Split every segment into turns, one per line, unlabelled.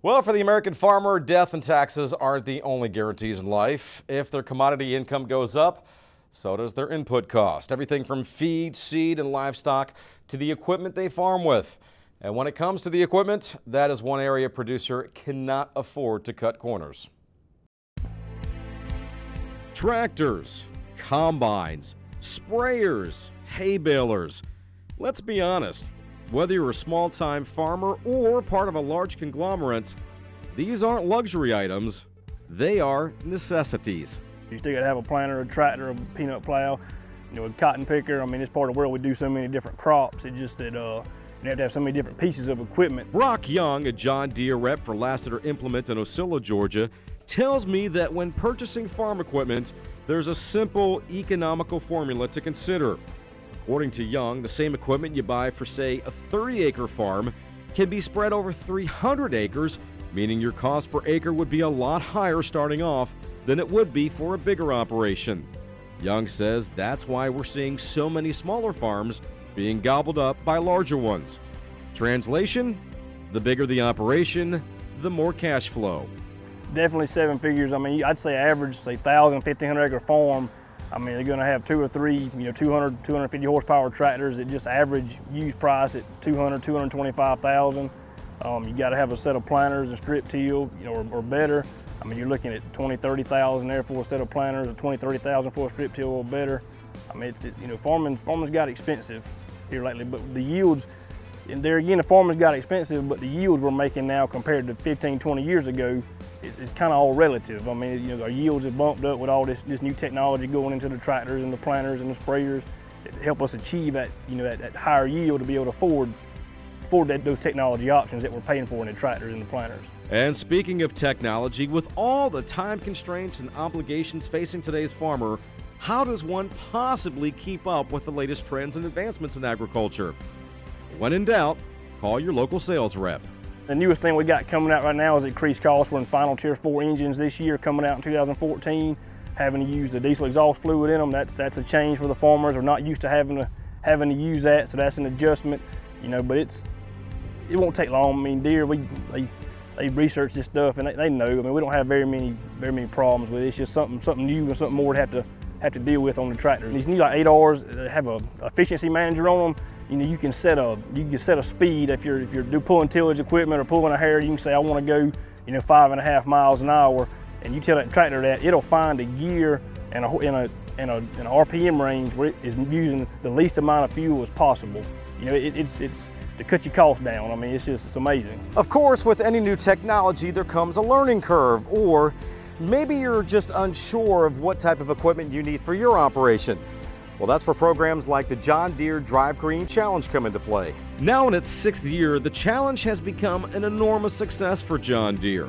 Well, for the American farmer, death and taxes aren't the only guarantees in life. If their commodity income goes up, so does their input cost. Everything from feed, seed, and livestock to the equipment they farm with. And when it comes to the equipment, that is one area a producer cannot afford to cut corners. Tractors, combines, sprayers, hay balers. Let's be honest. Whether you're a small-time farmer or part of a large conglomerate, these aren't luxury items, they are necessities.
You still gotta have a planter, a tractor, a peanut plow, a cotton picker. I mean, this part of the world we do so many different crops. It's just that you have to have so many different pieces of equipment.
Brock Young, a John Deere rep for Lassiter Implement in Ocilla, Georgia, tells me that when purchasing farm equipment, there's a simple economical formula to consider. According to Young, the same equipment you buy for, say, a 30-acre farm can be spread over 300 acres, meaning your cost per acre would be a lot higher starting off than it would be for a bigger operation. Young says that's why we're seeing so many smaller farms being gobbled up by larger ones. Translation: the bigger the operation, the more cash flow.
Definitely seven figures. I mean, I'd say average, say 1,000, 1,500 acre farm. I mean, they're gonna have 2 or 3, 200, 250 horsepower tractors at just average used price at 200, 225,000. You gotta have a set of planters and strip till, or better. I mean, you're looking at 20, 30,000 there for a set of planters, or 20, 30,000 for a strip till or better. I mean, farming's got expensive here lately, but the yields, and there again, the farming's got expensive, but the yields we're making now compared to 15, 20 years ago, it's kind of all relative. I mean, our yields have bumped up with all this new technology going into the tractors and the planters and the sprayers. It help us achieve that higher yield to be able to afford those technology options that we're paying for in the tractors and the planters.
And speaking of technology, with all the time constraints and obligations facing today's farmer, how does one possibly keep up with the latest trends and advancements in agriculture? When in doubt, call your local sales rep.
The newest thing we got coming out right now is increased costs. We're in final Tier 4 engines this year coming out in 2014, having to use the diesel exhaust fluid in them. That's a change for the farmers. They're not used to having to use that, so that's an adjustment. But it won't take long. I mean, Deere, they research this stuff and they know. I mean, we don't have very many problems with it. It's just something new and something more to have to deal with on the tractor. These new 8Rs have a efficiency manager on them. You can set a speed if you're pulling tillage equipment or pulling a harrow. You can say I want to go 5.5 miles an hour, and you tell that tractor that it'll find a gear in an RPM range where it is using the least amount of fuel as possible. It's to cut your costs down. I mean, it's amazing.
Of course, with any new technology, there comes a learning curve, or maybe you're just unsure of what type of equipment you need for your operation. Well, that's where programs like the John Deere Drive Green Challenge come into play. Now in its 6th year, the challenge has become an enormous success for John Deere.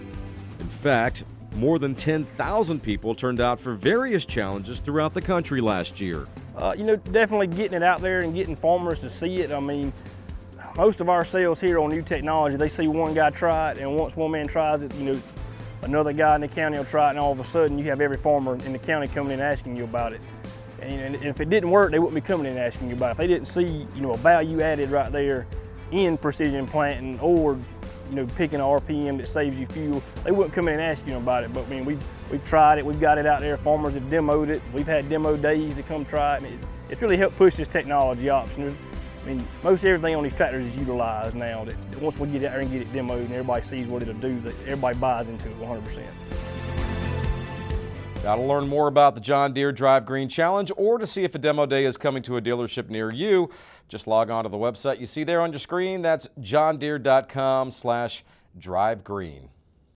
In fact, more than 10,000 people turned out for various challenges throughout the country last year.
Definitely getting it out there and getting farmers to see it. I mean, most of our sales here on new technology, they see one guy try it, and once one man tries it, another guy in the county will try it, and all of a sudden you have every farmer in the county coming in asking you about it. And if it didn't work, they wouldn't be coming in asking you about it. If they didn't see, a value added right there in precision planting or, picking an RPM that saves you fuel, they wouldn't come in and ask you about it. But I mean, we've tried it, we've got it out there, farmers have demoed it, we've had demo days to come try it, and it's really helped push this technology option. I mean, most everything on these tractors is utilized now. That once we get out there and get it demoed and everybody sees what it'll do, that everybody buys into it 100%. Now, to learn more about the John Deere Drive Green Challenge or to see if a demo day is coming to a dealership near you, just log on to the website you see there on your screen. That's johndeere.com/drivegreen.